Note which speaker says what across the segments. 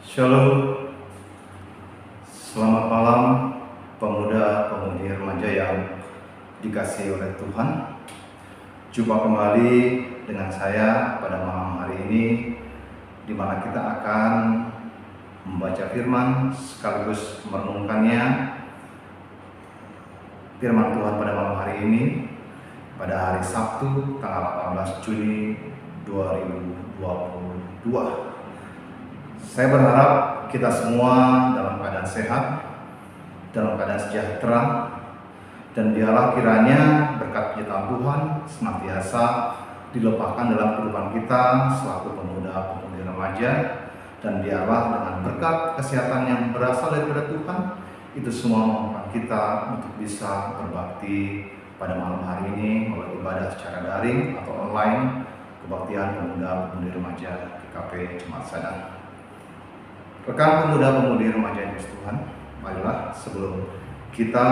Speaker 1: Shalom, selamat malam pemuda-pemudi remaja yang dikasihi oleh Tuhan. Jumpa kembali dengan saya pada malam hari ini, di mana kita akan membaca firman sekaligus merenungkannya. Firman Tuhan pada malam hari ini, pada hari Sabtu tanggal 18 Juni 2022. Saya berharap kita semua dalam keadaan sehat, dalam keadaan sejahtera, dan biarlah kiranya berkat penyertaan Tuhan senantiasa dilimpahkan dalam kehidupan kita selaku pemuda-pemudi remaja, dan biarlah dengan berkat kesehatan yang berasal daripada Tuhan, itu semua memampukan kita untuk bisa berbakti pada malam hari ini melalui ibadah secara daring atau online kebaktian pemuda-pemudi remaja GKP Jemaat Sadang. Rekan pemuda-pemudi remaja yang Tuhan, marilah sebelum kita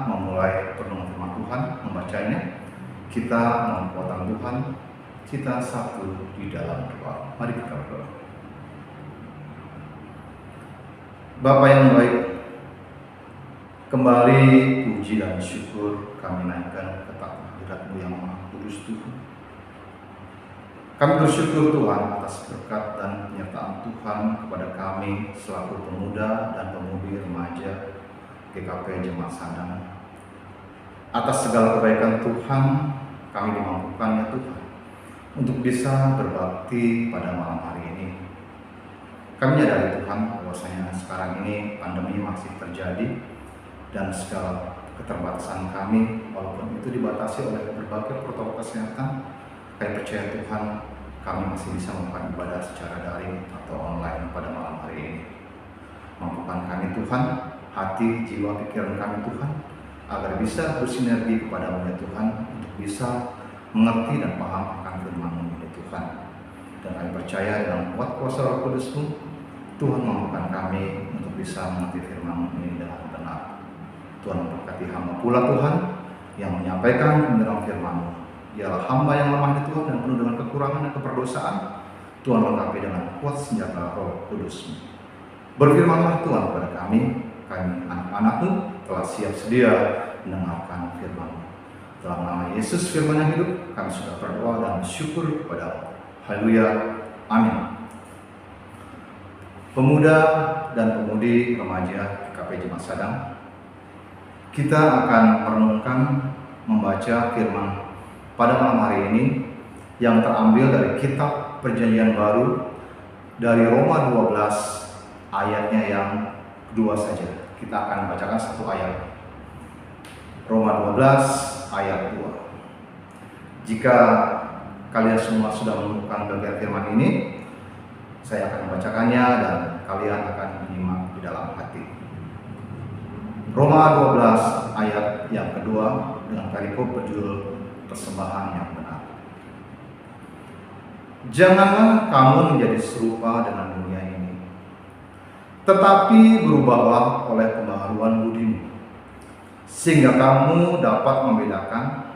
Speaker 1: memulai perenungan firman Tuhan, membacanya, kita mohon kekuatan Tuhan, kita satu di dalam doa. Mari kita berdoa. Bapa yang baik, kembali puji dan syukur kami naikkan ke hadirat-Mu yang Maha Kudus Tuhan. Kami bersyukur Tuhan atas berkat dan penyertaan Tuhan kepada kami selaku pemuda dan pemudi remaja GKP Jemaat Sadang. Atas segala kebaikan Tuhan, kami dimampukan ya Tuhan untuk bisa berbakti pada malam hari ini. Kami menyadari Tuhan bahwasanya sekarang ini pandemi masih terjadi dan segala keterbatasan kami, walaupun itu dibatasi oleh berbagai protokol kesehatan, kami percaya Tuhan, kami masih bisa melakukan ibadah secara daring atau online pada malam hari ini. Mampukan kami Tuhan, hati, jiwa, pikiran kami Tuhan, agar bisa bersinergi kepada-Mu ya Tuhan, untuk bisa mengerti dan paham akan firman-Mu ya Tuhan. Dan kami percaya dalam kuat kuasa Roh Kudus-Mu, Tuhan mampukan kami untuk bisa mengerti firman-Mu ini dengan benar. Tuhan memberkati hamba pula Tuhan yang menyampaikan kebenaran firman-Mu. Ialah hamba yang lemah di Tuhan dan penuh dengan kekurangan dan keperdosaan. Tuhan lengkapi dengan kuat senjata Roh Kudus-Mu. Berfirmanlah Tuhan kepada kami anak-anak-Mu telah siap sedia mendengarkan firman-Mu. Dalam nama Yesus firman yang hidup, kami sudah berdoa dan bersyukur kepada-Mu. Haleluya, amin. Pemuda dan pemudi remaja GKP Jemaat Sadang, kita akan merenungkan, membaca firman pada malam hari ini yang terambil dari kitab Perjanjian Baru dari Roma 12 ayatnya yang kedua saja. Kita akan bacakan satu ayat. Roma 12 ayat 2. Jika kalian semua sudah menemukan bagian firman ini, saya akan membacakannya dan kalian akan menyimak di dalam hati. Roma 12 ayat yang kedua dengan perikop berjudul persembahan yang benar. Janganlah kamu menjadi serupa dengan dunia ini, tetapi berubahlah oleh pembaharuan budimu, sehingga kamu dapat membedakan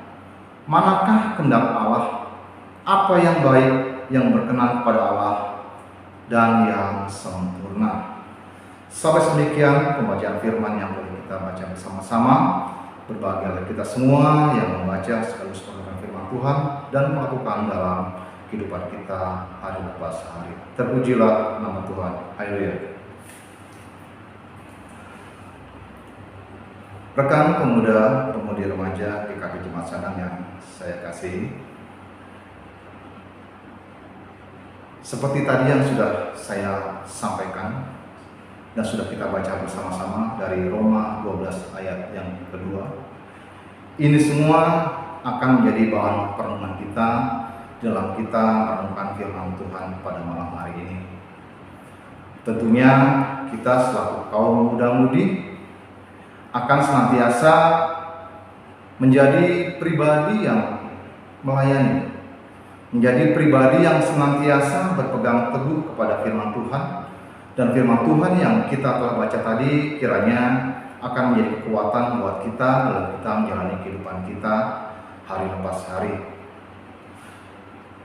Speaker 1: manakah kehendak Allah, apa yang baik, yang berkenan kepada Allah, dan yang sempurna. Sampai sedemikian pembacaan firman yang boleh kita baca bersama-sama. Berbahagialah kita semua yang membaca sekaligus melakukan firman Tuhan dan melakukan dalam kehidupan kita hari lepas hari. Terpujilah nama Tuhan. Haleluya. Rekan pemuda, pemudi remaja GKP Jemaat Sadang yang saya kasihi, seperti tadi yang sudah saya sampaikan dan sudah kita baca bersama-sama dari Roma 12 ayat yang kedua. Ini semua akan menjadi bahan perenungan kita dalam kita merenungkan firman Tuhan pada malam hari ini. Tentunya kita selaku kaum muda-mudi akan senantiasa menjadi pribadi yang melayani, menjadi pribadi yang senantiasa berpegang teguh kepada firman Tuhan. Dan firman Tuhan yang kita telah baca tadi kiranya akan menjadi kekuatan buat kita dalam kita menjalani kehidupan kita hari lepas hari.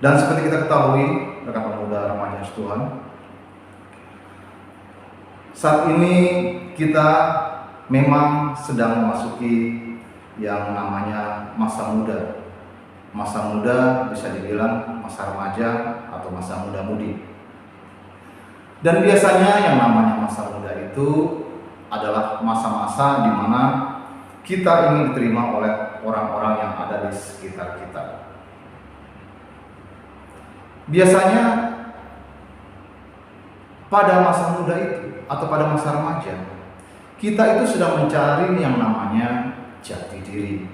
Speaker 1: Dan seperti kita ketahui, rekan pemuda remaja Tuhan, Saat ini kita memang sedang memasuki yang namanya masa muda. Masa muda bisa dibilang masa remaja atau masa muda-mudi. Dan biasanya yang namanya masa muda itu adalah masa-masa di mana kita ingin diterima oleh orang-orang yang ada di sekitar kita. Biasanya pada masa muda itu atau pada masa remaja, kita itu sedang mencari yang namanya jati diri.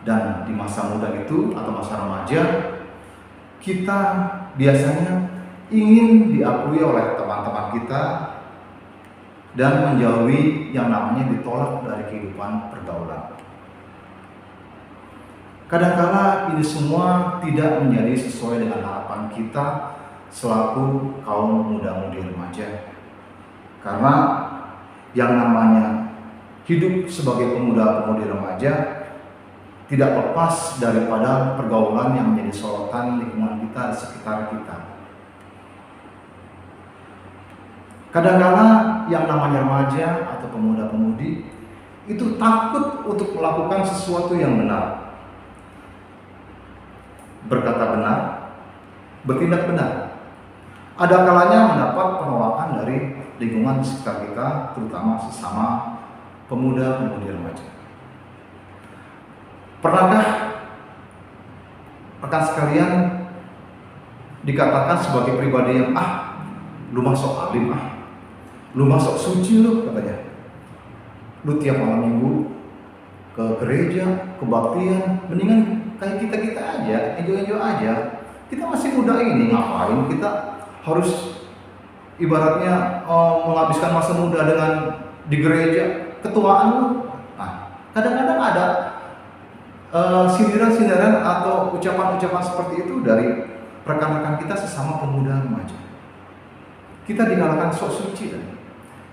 Speaker 1: Dan di masa muda itu atau masa remaja, kita biasanya ingin diakui oleh teman-teman kita dan menjauhi yang namanya ditolak dari kehidupan pergaulan. Kadang-kala ini semua tidak menjadi sesuai dengan harapan kita selaku kaum muda-mudi remaja. Karena yang namanya hidup sebagai pemuda-pemudi remaja tidak lepas daripada pergaulan yang menjadi sorotan lingkungan kita di sekitar kita. Kadang-kala yang namanya remaja atau pemuda-pemudi itu takut untuk melakukan sesuatu yang benar, berkata benar, bertindak benar. Ada kalanya mendapat penolakan dari lingkungan di sekitar kita, terutama sesama pemuda-pemudi remaja. Pernahkah rekan sekalian dikatakan sebagai pribadi yang lu masuk alim, lu masuk suci lu, katanya. Lu tiap malam minggu ke gereja, kebaktian, mendingan kayak kita aja, enjoy aja. Kita masih muda ini, ngapain kita harus ibaratnya menghabiskan masa muda dengan di gereja, ketuaan lu. Nah, kadang-kadang ada sindiran-sindiran atau ucapan-ucapan seperti itu dari rekan-rekan kita sesama pemuda remaja. Kita dikatakan sok suci dan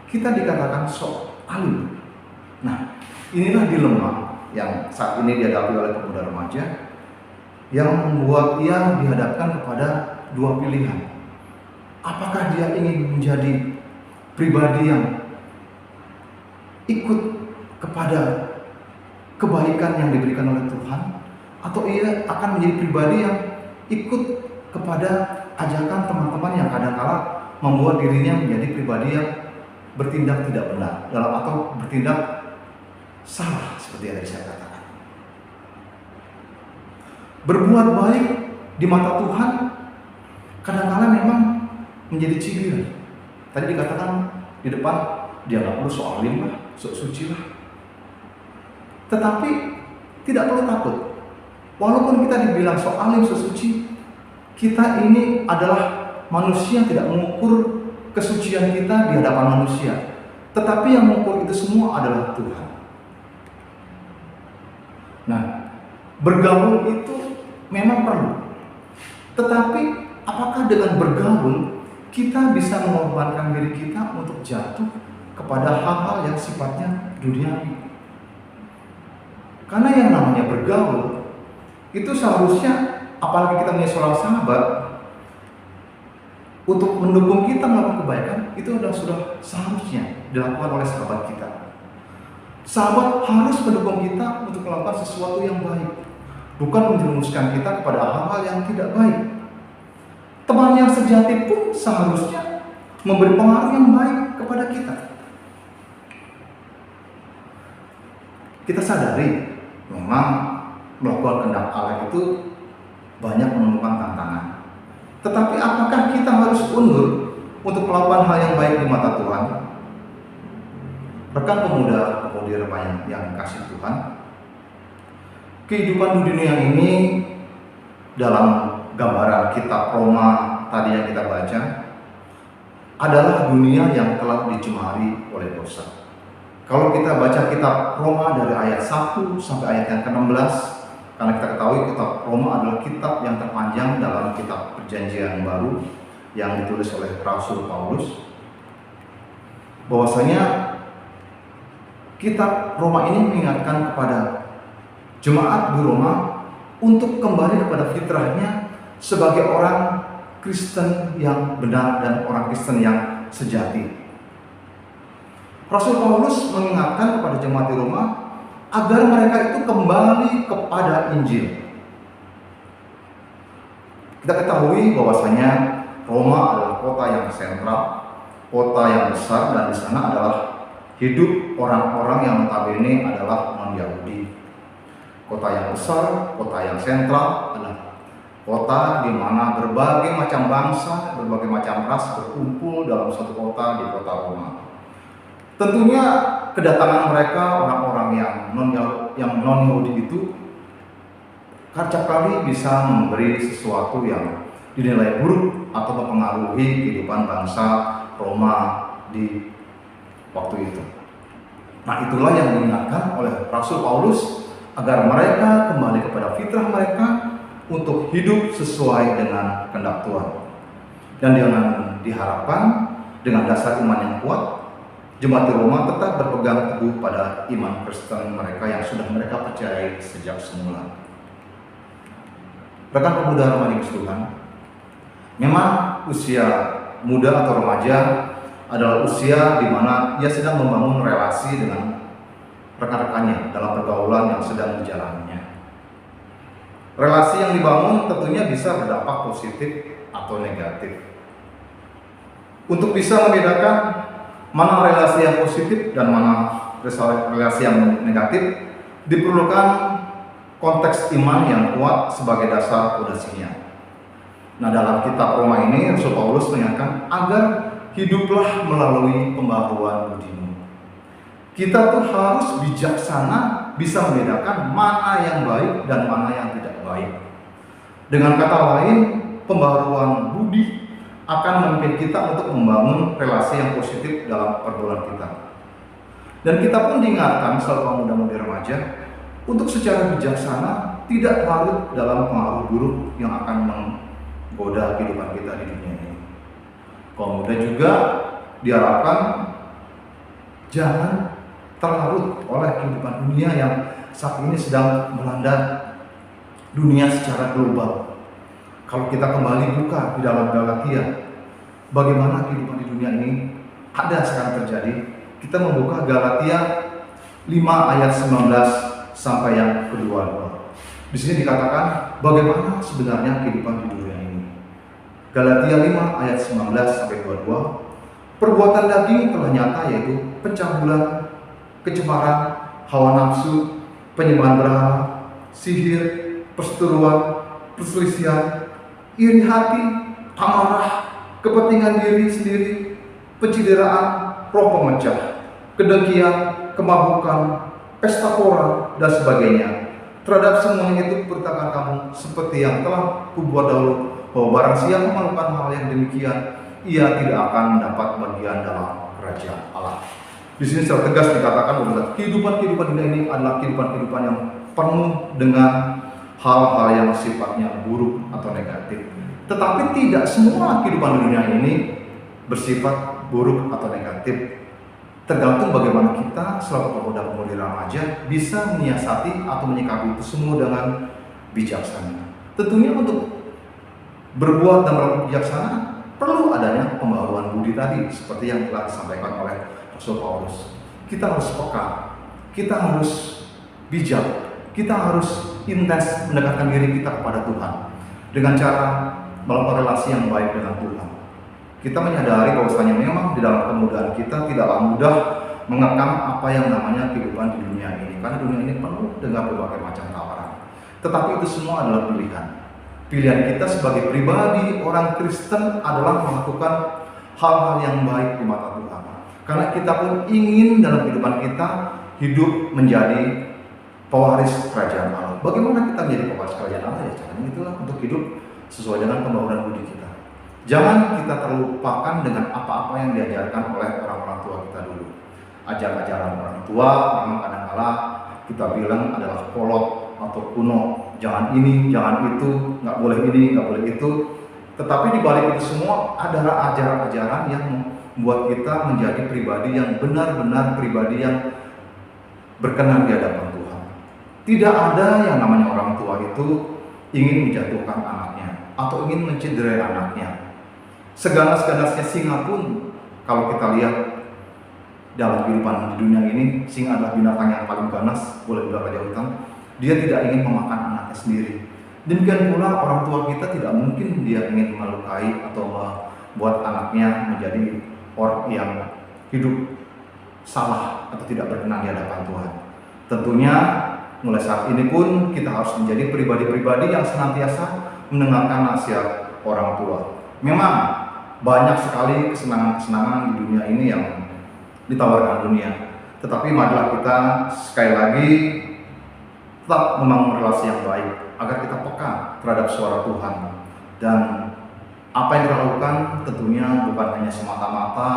Speaker 1: kita dikatakan sok alim. Nah, inilah dilema yang saat ini dihadapi oleh pemuda remaja yang membuat ia dihadapkan kepada dua pilihan. Apakah dia ingin menjadi pribadi yang ikut kepada kebaikan yang diberikan oleh Tuhan, atau ia akan menjadi pribadi yang ikut kepada ajakan teman-teman yang kadang-kala membuat dirinya menjadi pribadi yang bertindak tidak benar dalam atau bertindak salah seperti yang tadi saya katakan. Berbuat baik di mata Tuhan kadang-kala memang menjadi cibiran. Tadi dikatakan di depan dia nggak perlu sok alim lah, sok suci lah. Tetapi tidak perlu takut. Walaupun kita dibilang sok alim, sok suci, kita ini adalah manusia yang tidak mengukur kesucian kita di hadapan manusia. Tetapi yang mengukur itu semua adalah Tuhan. Nah, bergaul itu memang perlu. Tetapi apakah dengan bergaul kita bisa mengorbankan diri kita untuk jatuh kepada hal-hal yang sifatnya duniawi? Karena yang namanya bergaul itu seharusnya, apalagi kita punya seorang sahabat, untuk mendukung kita melakukan kebaikan, itu sudah seharusnya dilakukan oleh sahabat kita. Sahabat harus mendukung kita untuk melakukan sesuatu yang baik, bukan menjerumuskan kita kepada hal-hal yang tidak baik. Teman yang sejati pun seharusnya memberi pengaruh yang baik kepada kita. Kita sadari memang melakukan kehendak Allah itu banyak menemukan tantangan. Tetapi apakah kita harus undur untuk melakukan hal yang baik di mata Tuhan? Rekan pemuda-pemudi remaja yang kasih Tuhan, kehidupan di dunia ini dalam gambaran kitab Roma tadi yang kita baca adalah dunia yang telah dicemari oleh dosa. Kalau kita baca kitab Roma dari ayat 1 sampai ayat yang ke-16, karena kita ketahui kitab Roma adalah kitab yang terpanjang dalam kitab Perjanjian Baru yang ditulis oleh Rasul Paulus, bahwasanya kitab Roma ini mengingatkan kepada jemaat di Roma untuk kembali kepada fitrahnya sebagai orang Kristen yang benar dan orang Kristen yang sejati. Rasul Paulus mengingatkan kepada jemaat di Roma agar mereka itu kembali kepada Injil. Kita ketahui bahwasanya Roma adalah kota yang sentral, kota yang besar, dan di sana adalah hidup orang-orang yang notabene adalah non-Yahudi. Kota yang besar, kota yang sentral adalah kota di mana berbagai macam bangsa, berbagai macam ras berkumpul dalam satu kota di kota Roma. Tentunya kedatangan mereka orang-orang yang non-Yahudi itu acap kali bisa memberi sesuatu yang dinilai buruk atau mempengaruhi kehidupan bangsa Roma di waktu itu. Nah, itulah yang diingatkan oleh Rasul Paulus agar mereka kembali kepada fitrah mereka untuk hidup sesuai dengan kehendak Tuhan. Dan dengan diharapkan dengan dasar iman yang kuat, jemaat di Roma tetap berpegang teguh pada iman Kristen mereka yang sudah mereka percayai sejak semula. Rekan pemuda Romawi Tuhan, memang usia muda atau remaja adalah usia di mana ia sedang membangun relasi dengan rekan-rekannya dalam pergaulan yang sedang dijalaninya. Relasi yang dibangun tentunya bisa berdampak positif atau negatif. Untuk bisa membedakan mana relasi yang positif dan mana relasi yang negatif, diperlukan konteks iman yang kuat sebagai dasar fondasinya. Nah, dalam kitab Roma ini Rasul Paulus mengingatkan agar hiduplah melalui pembaharuan budimu. Kita tuh harus bijaksana, bisa membedakan mana yang baik dan mana yang tidak baik. Dengan kata lain, pembaharuan budi akan memimpin kita untuk membangun relasi yang positif dalam pergaulan kita. Dan kita pun diingatkan selalu pemuda-pemudi remaja untuk secara bijaksana tidak larut dalam pengaruh buruk yang akan menggoda kehidupan kita di dunia ini. Kaum muda juga diharapkan jangan terlarut oleh kehidupan dunia yang saat ini sedang melanda dunia secara global. Kalau kita kembali buka di dalam Galatia, bagaimana kehidupan di dunia ini ada sekarang terjadi. Kita membuka Galatia 5 ayat 19 sampai yang kedua. Di sini dikatakan bagaimana sebenarnya kehidupan di dunia ini. Galatia 5 ayat 19 sampai 22. Perbuatan daging telah nyata, yaitu pencabulan, kecemaran, hawa nafsu, penyembahan berhala, sihir, perseteruan, perselisihan, iri hati, amarah, kepentingan diri sendiri, pencideraan, roh pemecah, kedengkian, kemabukan, pesta pora, dan sebagainya. Terhadap semuanya itu berkatakan kamu seperti yang telah kubuat dahulu, bahwa barang siapa melakukan hal yang demikian, ia tidak akan mendapat bagian dalam kerajaan Allah. Di sini secara tegas dikatakan bahwa kehidupan dunia ini adalah kehidupan yang penuh dengan hal-hal yang sifatnya buruk atau negatif. Tetapi tidak semua kehidupan dunia ini bersifat buruk atau negatif. Tergantung bagaimana kita selaku pemuda-pemudi remaja bisa menyiasati atau menyikapi itu semua dengan bijaksana. Tentunya untuk berbuat dan berlaku bijaksana perlu adanya pembaharuan budi tadi, seperti yang telah disampaikan oleh Rasul Paulus. Kita harus peka, kita harus bijak, kita harus intens mendekatkan diri kita kepada Tuhan dengan cara melakukan relasi yang baik dengan Tuhan. Kita menyadari bahwasanya memang di dalam kemudaan kita tidaklah mudah mengekang apa yang namanya kehidupan di dunia ini, karena dunia ini penuh dengan berbagai macam tawaran. Tetapi itu semua adalah pilihan. Pilihan kita sebagai pribadi orang Kristen adalah melakukan hal-hal yang baik di mata Tuhan. Karena kita pun ingin dalam kehidupan kita hidup menjadi pewaris kerajaan Allah. Bagaimana kita menjadi pewaris kerajaan Allah? Ya caranya itulah, untuk hidup sesuai dengan pembangunan budi kita. Jangan kita terlupakan dengan apa-apa yang diajarkan oleh orang-orang tua kita dulu. Ajaran-ajaran orang tua memang kadang-kala kita bilang adalah kolot atau kuno. Jangan ini, jangan itu, nggak boleh ini, nggak boleh itu. Tetapi di balik itu semua adalah ajaran-ajaran yang membuat kita menjadi pribadi yang benar-benar pribadi yang berkenan di hadapan Tuhan. Tidak ada yang namanya orang tua itu ingin menjatuhkan anaknya atau ingin mencederai anaknya. Seganas-ganasnya singa pun kalau kita lihat dalam kehidupan di dunia ini. Singa adalah binatang yang paling ganas, boleh dibilang raja hutan. Dia tidak ingin memakan anaknya sendiri. Demikian pula orang tua kita tidak mungkin dia ingin melukai atau membuat anaknya menjadi orang yang hidup salah atau tidak berkenan di hadapan Tuhan. Tentunya mulai saat ini pun kita harus menjadi pribadi-pribadi yang senantiasa mendengarkan nasihat orang tua. Memang banyak sekali kesenangan-kesenangan di dunia ini yang ditawarkan dunia. Tetapi marilah kita sekali lagi tetap membangun relasi yang baik agar kita peka terhadap suara Tuhan. Dan apa yang kita lakukan tentunya bukan hanya semata-mata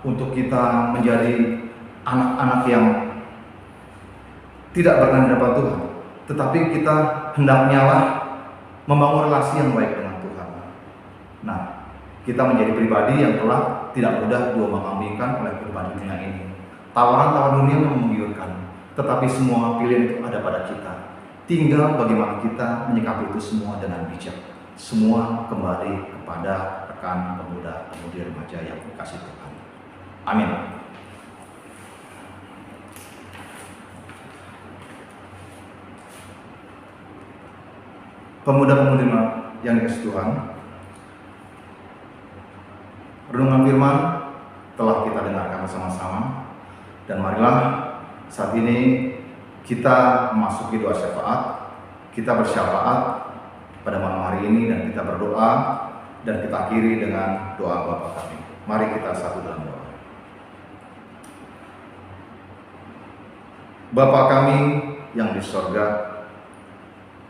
Speaker 1: untuk kita menjadi anak-anak yang tidak berkenan di hadapan Tuhan, tetapi kita hendaknya lah membangun relasi yang baik dengan Tuhan. Nah, kita menjadi pribadi yang telah tidak mudah diombang-ambingkan oleh kehidupan dunia ini. Tawaran-tawaran dunia memang menggiurkan, tetapi semua pilihan itu ada pada kita. Tinggal bagaimana kita menyikapi itu semua dengan bijak. Semua kembali kepada rekan pemuda pemudi remaja yang dikasih Tuhan. Amin. Pemuda-pemudi yang dikasih Tuhan, renungan firman telah kita dengarkan bersama-sama, dan marilah saat ini kita memasuki doa syafaat. Kita bersyafaat pada malam hari ini dan kita berdoa, dan kita akhiri dengan doa Bapa kami. Mari kita satu dalam doa. Bapa kami yang di sorga,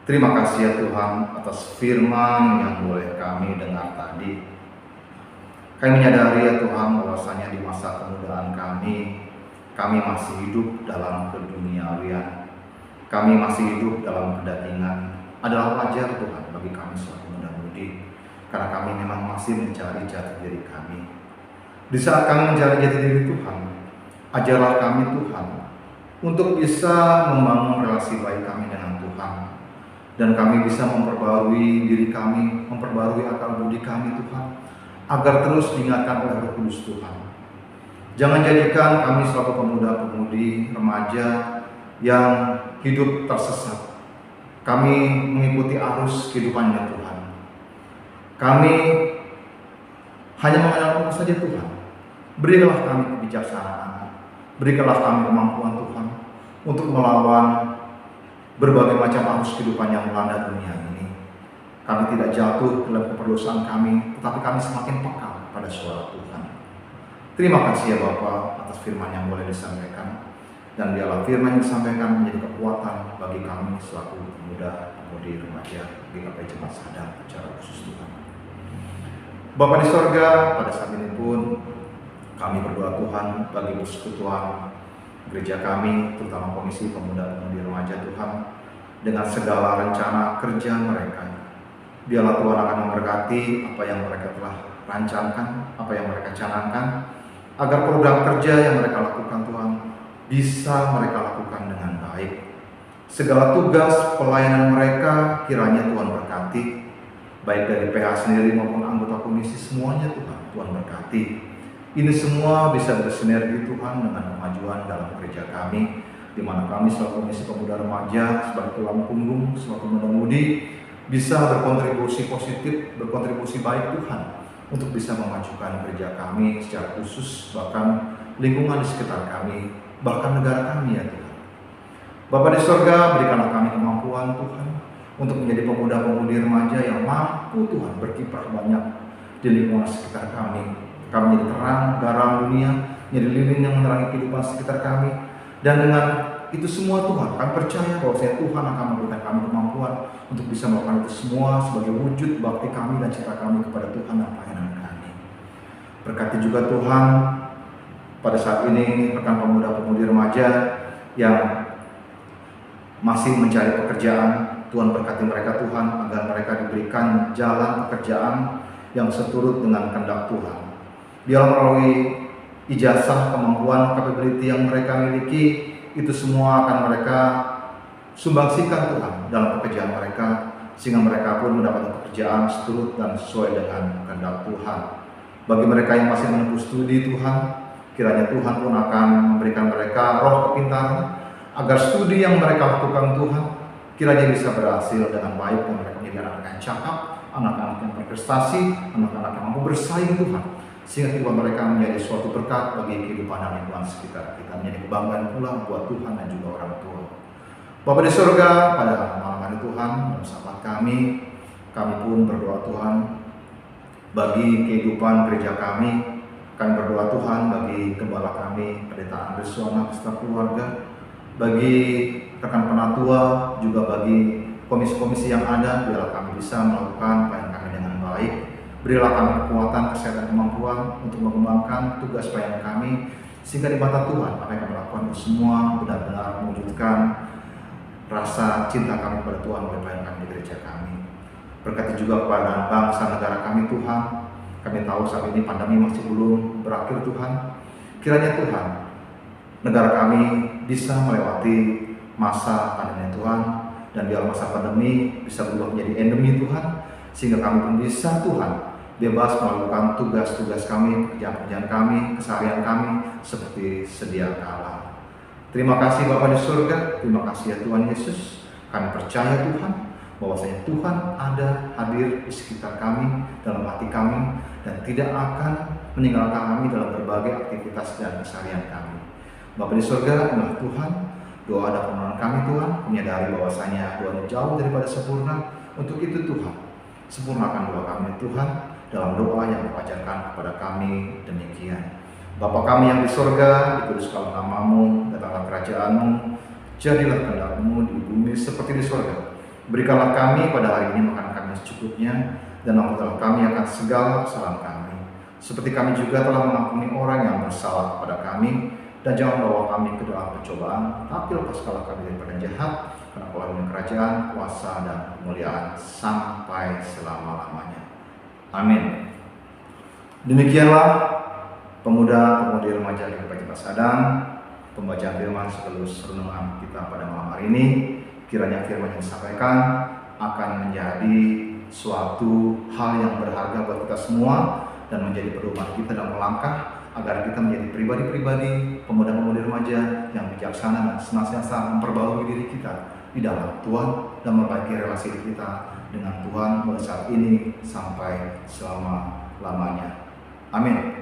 Speaker 1: terima kasih ya Tuhan atas firman yang boleh kami dengar tadi. Kami menyadari ya Tuhan bahwasanya di masa kemudaan kami masih hidup dalam keduniawian. Kami masih hidup dalam kedagingan. Adalah wajar Tuhan bagi kami selaku muda-mudi, karena kami memang masih mencari jati diri kami. Di saat kami mencari jati diri Tuhan, ajarlah kami Tuhan untuk bisa membangun relasi baik kami dengan Tuhan, dan kami bisa memperbarui diri kami, memperbarui akal budi kami Tuhan, agar terus diingatkan oleh Roh Kudus Tuhan. Jangan jadikan kami selaku pemuda-pemudi remaja yang hidup tersesat. Kami mengikuti arus kehidupannya Tuhan. Kami hanya mengandalkan saja Tuhan. Berilah kami kebijaksanaan, berikanlah kami kemampuan Tuhan untuk melawan berbagai macam arus kehidupan yang melanda dunia ini. Kami tidak jatuh dalam keperdosaan kami, tetapi kami semakin peka pada suara Tuhan. Terima kasih ya Bapa atas firman yang boleh disampaikan, dan biarlah firman yang disampaikan menjadi kekuatan bagi kami selaku pemuda, pemudi remaja GKP Jemaat Sadar secara khusus Tuhan. Bapa di sorga, pada saat ini pun kami berdoa Tuhan bagi persekutuan gereja kami, terutama Komisi Pemuda Pemudi Remaja Tuhan, dengan segala rencana kerja mereka. Biarlah Tuhan akan memberkati apa yang mereka telah rancangkan, apa yang mereka canangkan, agar program kerja yang mereka lakukan Tuhan bisa mereka lakukan dengan baik. Segala tugas pelayanan mereka kiranya Tuhan berkati, baik dari PH sendiri maupun anggota komisi, semuanya Tuhan berkati. Ini semua bisa bersinergi Tuhan dengan kemajuan dalam gereja kami, di mana kami selaku Komisi Pemuda Remaja sebagai tulang punggung, selaku muda-mudi bisa berkontribusi positif, berkontribusi baik Tuhan untuk bisa memajukan gereja kami secara khusus, bahkan lingkungan di sekitar kami, bahkan negara kami ya Tuhan. Bapa di surga, berikanlah kami kemampuan Tuhan untuk menjadi pemuda-pemudi remaja yang mampu Tuhan berkiprah banyak di lingkungan sekitar kami. Kami menjadi terang, garam dunia, menjadi lilin yang menerangi kehidupan sekitar kami. Dan dengan itu semua Tuhan, kami percaya bahwa Tuhan akan memberikan kami kemampuan untuk bisa melakukan itu semua sebagai wujud bakti kami dan cinta kami kepada Tuhan dan pelayanan kami. Berkati juga Tuhan pada saat ini rekan pemuda-pemudi remaja yang masih mencari pekerjaan. Tuhan berkati mereka Tuhan, agar mereka diberikan jalan pekerjaan yang seturut dengan kehendak Tuhan. Biarlah melalui ijazah, kemampuan, capability yang mereka miliki, itu semua akan mereka sumbangsikan Tuhan dalam pekerjaan mereka, sehingga mereka pun mendapatkan pekerjaan seturut dan sesuai dengan kehendak Tuhan. Bagi mereka yang masih menempuh studi Tuhan, Kiranya Tuhan pun akan memberikan mereka roh kepintaran, agar studi yang mereka lakukan Tuhan, kiranya bisa berhasil dengan baik dan mereka menjadi anak-anak yang cakap, anak-anak yang berprestasi, anak-anak yang mampu bersaing Tuhan. Sehingga kehidupan mereka menjadi suatu berkat bagi kehidupan dan lingkungan sekitar kita, menjadi kebanggaan pula buat Tuhan dan juga orang tua. Bapa di surga, pada malam hari Tuhan, dalam sahabat kami pun berdoa Tuhan bagi kehidupan gereja kami. Kami berdoa Tuhan bagi gembala kami, pendeta Andres Suwana beserta keluarga, bagi rekan penatua, juga bagi komisi-komisi yang ada, biarlah kami bisa melakukan pelayanan kami dengan baik. Berilah kami kekuatan, kesehatan, kemampuan untuk mengembangkan tugas pelayanan kami, sehingga di mata Tuhan apa yang kami lakukan itu semua benar-benar mewujudkan rasa cinta kami kepada Tuhan oleh pelayanan kami di gereja kami. Berkati juga kepada bangsa negara kami Tuhan. Kami tahu saat ini pandemi masih belum berakhir Tuhan. Kiranya Tuhan, negara kami bisa melewati masa pandemi Tuhan, dan biar masa pandemi bisa berubah menjadi endemi Tuhan, sehingga kami pun bisa Tuhan bebas melakukan tugas-tugas kami, pekerjaan-pekerjaan kami, keseharian kami seperti sedia kala. Terima kasih Bapa di surga, terima kasih ya Tuhan Yesus. Kami percaya Tuhan bahwasanya Tuhan ada hadir di sekitar kami, dalam hati kami, dan tidak akan meninggalkan kami dalam berbagai aktivitas dan keseharian kami. Bapa di surga, inilah Tuhan, doa dan permohonan kami Tuhan, menyadari bahwasanya doa jauh daripada sempurna. Untuk itu Tuhan, sempurnakan doa kami Tuhan, dalam doa yang diajarkan kepada kami demikian. Bapa kami yang di surga, dikuduskanlah nama-Mu, datanglah kerajaan-Mu, jadilah kehendak-Mu di bumi seperti di surga. Berikanlah kami pada hari ini makanan kami secukupnya, dan ampunilah kami akan segala kesalahan kami, seperti kami juga telah mengampuni orang yang bersalah kepada kami. Dan jangan bawa kami ke dalam pencobaan, tapi lepaskanlah kami daripada jahat, karena Engkau adalah kerajaan, kuasa, dan kemuliaan sampai selama-lamanya. Amin. Demikianlah pemuda-pemudi remaja di Gereja Sadang, pembacaan firman sekaligus renungan kita pada malam hari ini. Kiranya firman yang disampaikan akan menjadi suatu hal yang berharga buat kita semua, dan menjadi pedoman kita dalam melangkah agar kita menjadi pribadi-pribadi, pemuda-pemudi remaja yang bijaksana dan senantiasa memperbaharui diri kita di dalam Tuhan dan memperbaiki relasi kita dengan Tuhan mulai saat ini sampai selama-lamanya. Amin.